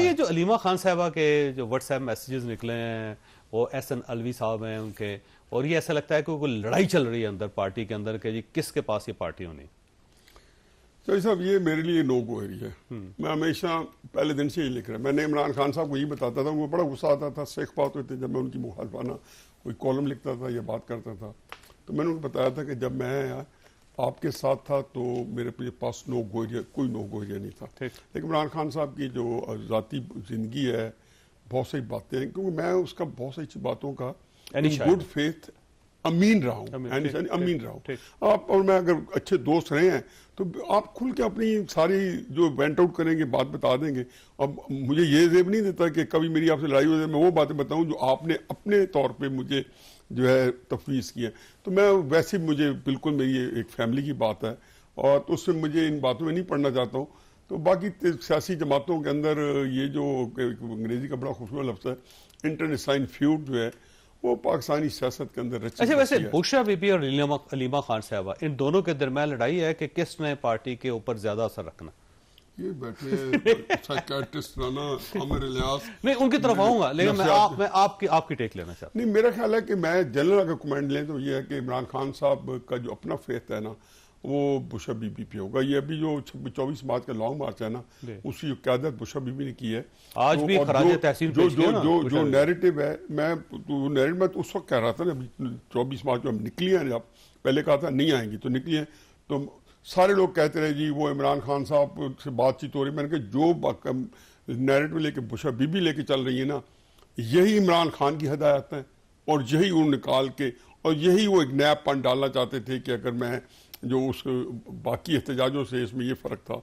یہ جو علیمہ خان صاحبہ کے جو واٹس ایپ میسیجز نکلے ہیں وہ احسن الوی صاحب ہیں ان کے, اور یہ ایسا لگتا ہے کہ کوئی لڑائی چل رہی ہے اندر پارٹی کے اندر کہ جی کس کے پاس یہ پارٹی ہونی. چودھری صاحب یہ میرے لیے نو گو ایریا ہے. میں ہمیشہ پہلے دن سے ہی لکھ رہا, میں نے عمران خان صاحب کو یہ بتاتا تھا, وہ بڑا غصہ آتا تھا, سیخ بات ہوتے جب میں ان کی مخالفانہ کوئی کالم لکھتا تھا یا بات کرتا تھا, تو میں نے ان کو بتایا تھا کہ جب میں آپ کے ساتھ تھا تو میرے پاس نو گو ایریا, کوئی نو گو ایریا نہیں تھا. لیکن عمران خان صاحب کی جو ذاتی زندگی ہے, بہت سی باتیں ہیں, کیونکہ میں اس کا بہت سی باتوں کا گڈ فیتھ امین رہا ہوں, امین رہا ہوں. آپ اور میں اگر اچھے دوست رہے ہیں تو آپ کھل کے اپنی ساری جو وینٹ آؤٹ کریں گے بات بتا دیں گے. اب مجھے یہ زیب نہیں دیتا کہ کبھی میری آپ سے لڑائی ہو جائے میں وہ باتیں بتاؤں جو آپ نے اپنے طور پہ مجھے جو ہے تفویض کی ہے. تو میں ویسے مجھے بالکل میری ایک فیملی کی بات ہے, اور تو اس سے مجھے ان باتوں میں نہیں پڑھنا چاہتا ہوں. تو باقی سیاسی جماعتوں کے اندر یہ جو انگریزی کا بڑا خوبصورت لفظ ہے انٹرنسٹائن فیوڈ جو ہے وہ پاکستانی سیاست کے اندر رچی. اچھا ویسے بشرا بی بی اور علیمہ خان صاحبہ ان دونوں کے درمیان لڑائی ہے کہ کس نے پارٹی کے اوپر زیادہ اثر رکھنا؟ یہ بیٹھے سائیکیٹرسٹ رانا عامر الیاس. نہیں ان کی طرف آؤں گا, لیکن میں آپ کی ٹیک لینا چاہتا ہوں. نہیں میرا خیال ہے کہ میں جنرل اگر کمنٹ لیں تو یہ ہے کہ عمران خان صاحب کا جو اپنا فیتھ ہے نا وہ بشرا بی بی پہ ہوگا. یہ ابھی جو 24 مارچ کا لانگ مارچ ہے نا اس کی قیادت بشرا بی بی نے کی ہے. آج بھی خراج تحسین پیش کیا نا جو نیریٹو ہے, میں تو اس وقت کہہ رہا تھا نا 24 مارچ کو ہم نکلی ہیں, جب پہلے کہا تھا نہیں آئیں گی تو نکلی ہیں, تو سارے لوگ کہتے رہے جی وہ عمران خان صاحب سے بات چیت ہو رہی. میں نے کہا جو نیریٹو لے کے بشرا بی بی لے کے چل رہی ہے نا یہی عمران خان کی ہدایت ہیں, اور یہی انہوں نکال کے, اور یہی وہ ایک نیا پن ڈالنا چاہتے تھے کہ اگر میں جو اس باقی احتجاجوں سے اس میں یہ فرق تھا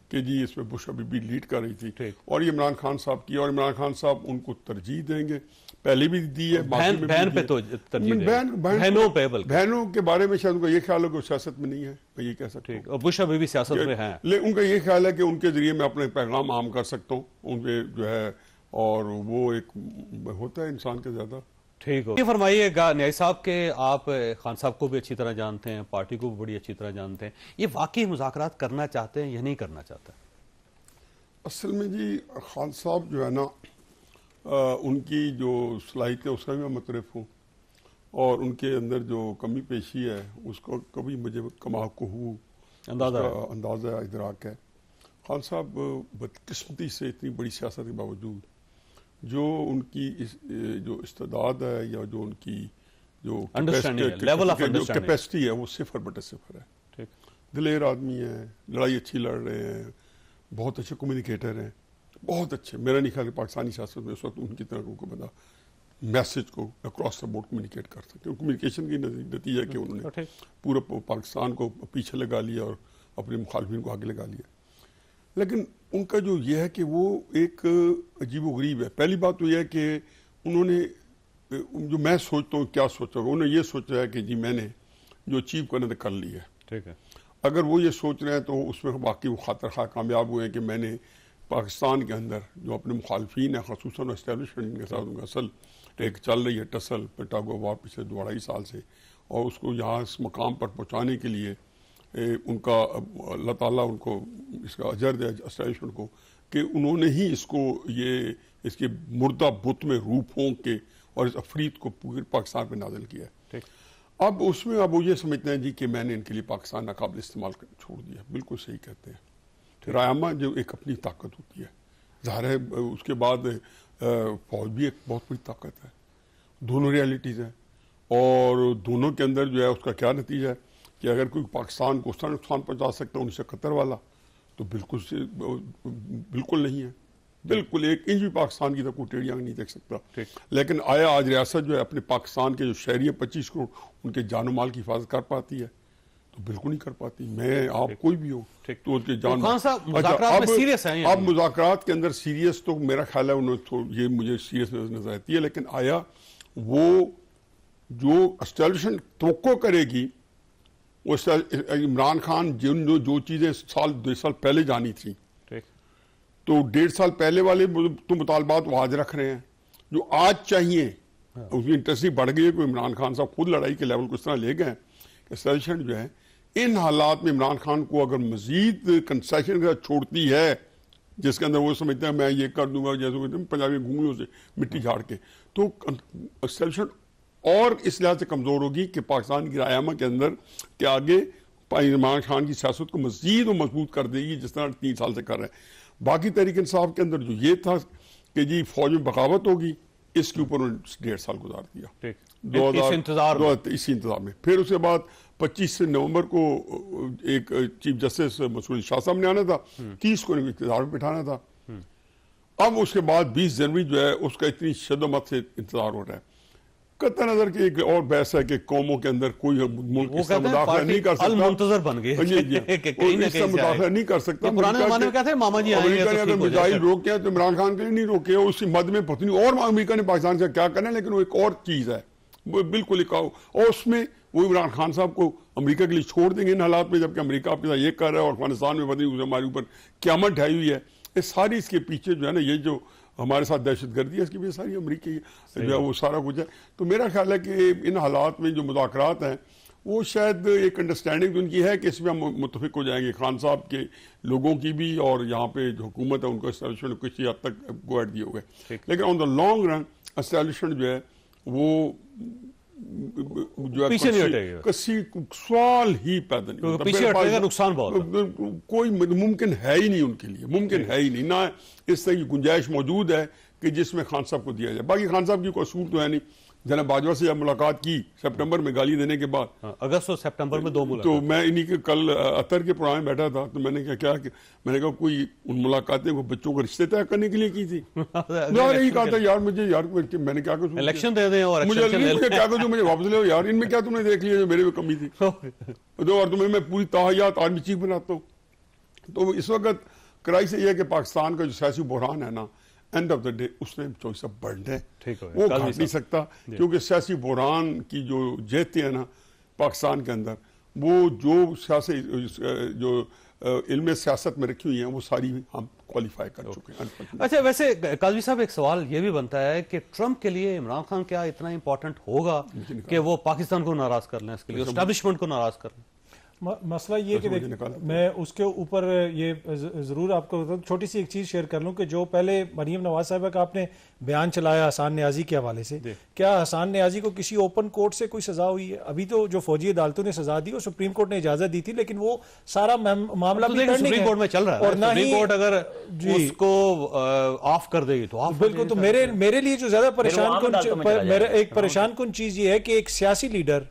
کہ جی اس میں بشرا بی بی لیڈ کر رہی تھی اور یہ عمران خان صاحب کی, اور عمران خان صاحب ان کو ترجیح دیں گے, پہلے بھی دی ہے, بہن پہ تو ترجیح بہنوں کے بارے میں شاید ان کا یہ خیال ہے کہ وہ سیاست میں نہیں ہے, میں یہ کہہ سکتا ہوں. اور بشرا بی بی سیاست میں ہیں, ان کا یہ خیال ہے کہ ان کے ذریعے میں اپنے پیغام عام کر سکتا ہوں ان کے جو ہے, اور وہ ایک ہوتا ہے انسان کے زیادہ. ٹھیک ہو. یہ فرمائیے گا نیائی صاحب کہ آپ خان صاحب کو بھی اچھی طرح جانتے ہیں, پارٹی کو بھی بڑی اچھی طرح جانتے ہیں, یہ واقعی مذاکرات کرنا چاہتے ہیں یا نہیں کرنا چاہتے؟ اصل میں جی خان صاحب جو ہے نا ان کی جو صلاحیت ہے اس کا بھی میں مترف ہوں, اور ان کے اندر جو کمی پیشی ہے اس کو کبھی مجھے کما کو اندازہ ادراک ہے. خان صاحب بدقسمتی سے اتنی بڑی سیاست کے باوجود جو ان کی جو استعداد ہے یا جو ان کی جو کیپیسٹی ہے وہ 0/0 ہے. دلیر آدمی ہے, لڑائی اچھی لڑ رہے ہیں, بہت اچھے کمیونیکیٹر ہیں, بہت اچھے. میرا نہیں خیال پاکستانی سیاست میں اس وقت ان کی طرح کو بندہ میسج کو اکراس دا بورڈ کمیونیکیٹ کر سکتے. کمیونیکیشن کی نتیجہ ہے کہ انہوں نے پورا پاکستان کو پیچھے لگا لیا اور اپنے مخالفین کو آگے لگا لیا. لیکن ان کا جو یہ ہے کہ وہ ایک عجیب و غریب ہے. پہلی بات تو یہ ہے کہ انہوں نے جو میں سوچتا ہوں کیا سوچا ہوگا, انہوں نے یہ سوچا ہے کہ جی میں نے جو اچیو کرنے تھا کر لی ہے. ٹھیک ہے, اگر وہ یہ سوچ رہے ہیں تو اس میں واقعی وہ خاطر خواہ کامیاب ہوئے ہیں کہ میں نے پاکستان کے اندر جو اپنے مخالفین ہیں خصوصاً اسٹیبلشمنٹ کے ساتھ ان کا اصل ایک چل رہی ہے ٹسل پیٹاگو وار پچھلے 2-2.5 سال سے, اور اس کو یہاں اس مقام پر پہنچانے کے لیے ان کا اللہ تعالیٰ ان کو اس کا اجر دے اسٹیبلشمنٹ کو کہ انہوں نے ہی اس کو یہ اس کے مردہ بت میں روح پھونک کے اور اس افریت کو پورے پاکستان پہ نازل کیا ہے. اب اس میں اب وہ یہ سمجھتے ہیں جی کہ میں نے ان کے لیے پاکستان ناقابل استعمال چھوڑ دیا. بالکل صحیح کہتے ہیں. رائما جو ایک اپنی طاقت ہوتی ہے, ظاہر ہے اس کے بعد فوج بھی ایک بہت بڑی طاقت ہے. دونوں ریالٹیز ہیں, اور دونوں کے اندر جو ہے اس کا کیا نتیجہ ہے کہ اگر کوئی پاکستان کو اس طرح نقصان پہنچا سکتا ہے 1971 والا تو بالکل نہیں ہے. بالکل 1 انچ بھی پاکستان کی طرف کوئی ٹیڑھی آنکھ نہیں دیکھ سکتا. لیکن آیا آج ریاست جو ہے اپنے پاکستان کے جو شہری ہیں 25 کروڑ ان کے جان و مال کی حفاظت کر پاتی ہے؟ تو بالکل نہیں کر پاتی. میں آپ کوئی بھی ہو تو اس کے جان. اب مذاکرات کے اندر سیریس تو میرا خیال ہے یہ مجھے سیریس نظر آتی ہے, لیکن آیا وہ جو اسٹیبلشمنٹ توقع کرے گی وہ عمران خان جو چیزیں 2 سال پہلے جانی تھیں تو 1.5 سال پہلے والے تو مطالبات وہ آج رکھ رہے ہیں جو آج چاہیے. اس کی انٹرسٹی بڑھ گئی ہے کہ عمران خان صاحب خود لڑائی کے لیول کو اس طرح لے گئے کہ اسٹیبلشمنٹ جو ہے ان حالات میں عمران خان کو اگر مزید کنسیشن چھوڑتی ہے جس کے اندر وہ سمجھتے ہیں میں یہ کر دوں گا، جیسے کہتے ہیں پنجابی گھونگیوں سے مٹی جھاڑ کے. تو اسٹیبلشمنٹ اور اس لحاظ سے کمزور ہوگی کہ پاکستان کی رائے عامہ کے اندر کہ آگے عمران خان کی سیاست کو مزید و مضبوط کر دے گی جس طرح 3 سال سے کر رہے ہیں. باقی تحریک انصاف کے اندر جو یہ تھا کہ جی فوج میں بغاوت ہوگی، اس کے اوپر انہوں نے 1.5 سال گزار دیا اسی انتظار میں. پھر اس کے بعد 25 نومبر کو ایک چیف جسٹس مسعود شاہ صاحب نے آنا تھا، 30 کو اقتدار میں بٹھانا تھا. اب اس کے بعد 20 جنوری جو ہے اس کا اتنی شدت سے انتظار ہو رہا ہے. قطع نظر کہ ایک اور بحث ہے کہ قوموں کے اندر کوئی ملک اس طرح مداخلہ نہیں کر سکتا، المنتظر بن گئے اس طرح مداخلہ نہیں کر سکتا. پرانے زمانے میں کہتے ہیں ماما جی امریکہ نے اگر میزائل روکے ہیں تو عمران خان کے لیے نہیں روکے، اس کی مد میں پتہ نہیں اور امریکہ نے پاکستان سے کیا کرنا ہے، لیکن وہ ایک اور چیز ہے، وہ بالکل ایک اور اس میں وہ عمران خان صاحب کو امریکہ کے لیے چھوڑ دیں گے ان حالات میں، جبکہ امریکہ آپ کے ساتھ یہ کر رہا ہے اور افغانستان میں پتہ نہیں ہمارے اوپر قیامت ڈھائی ہوئی ہے. یہ ساری اس کے پیچھے جو ہے نا یہ جو ہمارے ساتھ دہشت گردی ہے اس کی بھی ساری امریکی جو ہے وہ سارا کچھ ہے. تو میرا خیال ہے کہ ان حالات میں جو مذاکرات ہیں وہ شاید ایک انڈرسٹینڈنگ ان کی ہے کہ اس میں ہم متفق ہو جائیں گے، خان صاحب کے لوگوں کی بھی اور یہاں پہ جو حکومت ہے ان کو اسٹیبلشمنٹ کسی حد تک گوائڈ دیے ہوئے. لیکن آن دا لانگ رن اسٹیبلشمنٹ جو ہے وہ جو ہے کسی سوال ہی پیدا نہیں ہوتا، نقصان بہت کوئی ممکن ہے ہی نہیں ان کے لیے، ممکن ہے ہی نہیں، نہ اس طرح کی گنجائش موجود ہے کہ جس میں خان صاحب کو دیا جائے. باقی خان صاحب کی کوئی اصول تو ہے نہیں. جناب باجوہ سے جب ملاقات کی سپٹمبر میں گالی دینے کے بعد، اگست اور سپٹمبر میں 2 ملاقات، تو میں انہی کے کل اطہر کے پروگرام میں بیٹھا تھا تو میں نے کہا کہ میں نے کہا کوئی ان ملاقاتیں کو بچوں کو رشتے طے کرنے کے لیے کی تھی. یار یہی کہا تھا یار مجھے یار میں نے کیا کہا الیکشن دے دیں اور مجھے کیا کہ مجھے واپس لے یار، ان میں کیا تم نے دیکھ لیا جو میرے میں کمی تھی اور تمہیں میں پوری تاحیات آرمی چیف بناتا ہوں. تو اس وقت کرائی سے یہ ہے کہ پاکستان کا جو سیاسی بحران ہے نا اینڈ آف دا ڈے اس میں چوائس آف برڈ ہے، وہ گھٹ نہیں سکتا، کیونکہ سیاسی بحران کی جو جہتیں ہیں نا پاکستان کے اندر وہ جو سیاسی جو علم سیاست میں رکھی ہوئی ہیں وہ ساری ہم کوالیفائی کر چکے ہیں. اچھا ویسے قاضی صاحب ایک سوال یہ بھی بنتا ہے کہ ٹرمپ کے لیے عمران خان کیا اتنا امپورٹنٹ ہوگا کہ وہ پاکستان کو ناراض کر لیں، اس کے لیے اسٹیبلشمنٹ کو ناراض کر لیں؟ مسئلہ یہ کہ میں اس کے اوپر یہ ضرور آپ کو چھوٹی سی ایک چیز شیئر کر لوں کہ جو پہلے مریم نواز صاحبہ کا آپ نے بیان چلایا حسان نیازی کے حوالے سے، کیا حسان نیازی کو کسی اوپن کورٹ سے کوئی سزا ہوئی ہے؟ ابھی تو جو فوجی عدالتوں نے سزا دی وہ سپریم کورٹ نے اجازت دی تھی، لیکن وہ سارا معاملہ بھی سپریم کورٹ میں چل رہا ہے، اور سپریم کورٹ اگر اس کو آف کر دے گی تو بالکل. تو میرے لیے جو زیادہ پریشان کن چیز یہ ہے کہ ایک سیاسی لیڈر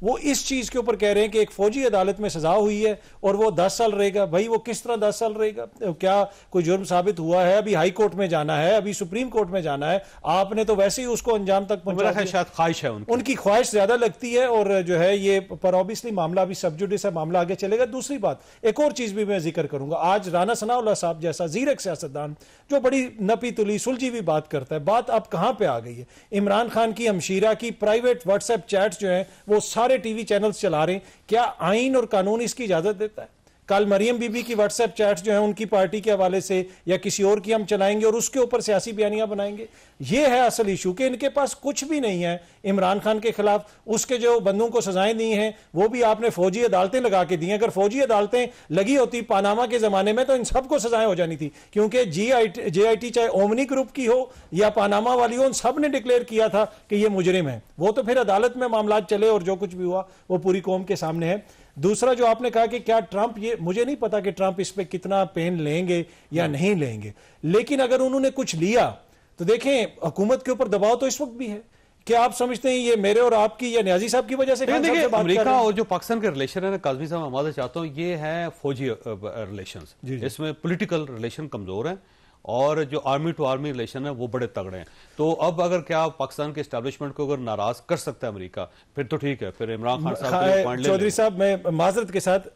وہ اس چیز کے اوپر کہہ رہے ہیں کہ ایک فوجی عدالت میں سزا ہوئی ہے اور وہ 10 سال رہے گا. بھائی وہ کس طرح 10 سال رہے گا؟ کیا کوئی جرم ثابت ہوا ہے؟ ابھی ہائی کورٹ میں جانا ہے، ابھی سپریم کورٹ میں جانا ہے، آپ نے تو ویسے ہی اس کو انجام تک پہنچا دیا. شاید خواہش ہے ان کی خواہش زیادہ لگتی ہے اور جو ہے یہ پر obviously معاملہ ابھی سب جوڈیس ہے، معاملہ آگے چلے گا. دوسری بات ایک اور چیز بھی میں ذکر کروں گا. آج رانا ثناء اللہ صاحب جیسا زیرک سیاستدان جو بڑی نپی تلی سلجھی ہوئی بات کرتا ہے، بات اب کہاں پہ آ گئی ہے؟ عمران خان کی ہمشیرہ کی پرائیویٹ واٹس ایپ چیٹس جو ہیں وہ سارے ٹی وی چینلز چلا رہے ہیں. کیا آئین اور قانون اس کی اجازت دیتا ہے؟ کل مریم بی بی کی واٹس ایپ چیٹس جو ہیں ان کی پارٹی کے حوالے سے یا کسی اور کی ہم چلائیں گے اور اس کے اوپر سیاسی بیانیاں بنائیں گے. یہ ہے اصل ایشو کہ ان کے پاس کچھ بھی نہیں ہے عمران خان کے خلاف. اس کے جو بندوں کو سزائیں دی ہیں وہ بھی آپ نے فوجی عدالتیں لگا کے دی ہیں. اگر فوجی عدالتیں لگی ہوتی پاناما کے زمانے میں تو ان سب کو سزائیں ہو جانی تھی، کیونکہ جے آئی ٹی چاہے اومنی گروپ کی ہو یا پاناما والی ہو، ان سب نے ڈکلیئر کیا تھا کہ یہ مجرم ہے. وہ تو پھر عدالت میں معاملات چلے اور جو کچھ بھی ہوا وہ پوری قوم کے سامنے ہے. دوسرا جو آپ نے کہا کہ کیا ٹرمپ، یہ مجھے نہیں پتا کہ ٹرمپ اس پہ کتنا پین لیں گے یا نہیں لیں گے، لیکن اگر انہوں نے کچھ لیا تو دیکھیں حکومت کے اوپر دباؤ تو اس وقت بھی ہے. کیا آپ سمجھتے ہیں یہ میرے اور آپ کی یا نیازی صاحب کی وجہ سے امریکہ اور جو پاکستان کے ریلیشن ہے نا قاضی صاحب، میں معذرت چاہتا ہوں، یہ ہے فوجی ریلیشنز، اس میں پولیٹیکل ریلیشن کمزور ہیں اور جو آرمی ٹو آرمی ریلیشن ہے وہ بڑے تگڑے ہیں. تو اب اگر کیا پاکستان کے اسٹیبلشمنٹ کو اگر ناراض کر سکتا ہے امریکہ پھر تو ٹھیک ہے، پھر عمران خان صاحب چودھری صاحب میں معذرت کے ساتھ،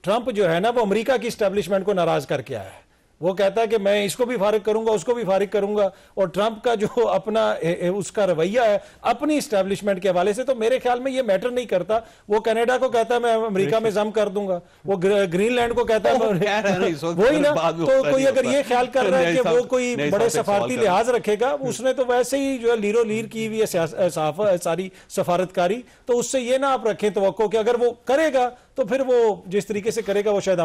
ٹرمپ جو ہے نا وہ امریکہ کی اسٹیبلشمنٹ کو ناراض کر کے آیا ہے. وہ کہتا ہے کہ میں اس کو بھی فارغ کروں گا، اس کو بھی فارغ کروں گا، اور ٹرمپ کا جو اپنا اس کا رویہ ہے اپنی اسٹیبلشمنٹ کے حوالے سے تو میرے خیال میں یہ میٹر نہیں کرتا. وہ کینیڈا کو کہتا ہے میں امریکہ میں ضم کر دوں گا، وہ گرین لینڈ کو کہتا ہے وہی نا. تو کوئی اگر یہ خیال کر رہا ہے کہ وہ کوئی بڑے سفارتی لحاظ رکھے گا، اس نے تو ویسے ہی جو ہے لیرو لیر کی ہوئی ہے ساری سفارتکاری، تو اس سے یہ نہ آپ رکھیں توقع کہ اگر وہ کرے گا تو پھر وہ جس طریقے سے کرے گا وہ شاید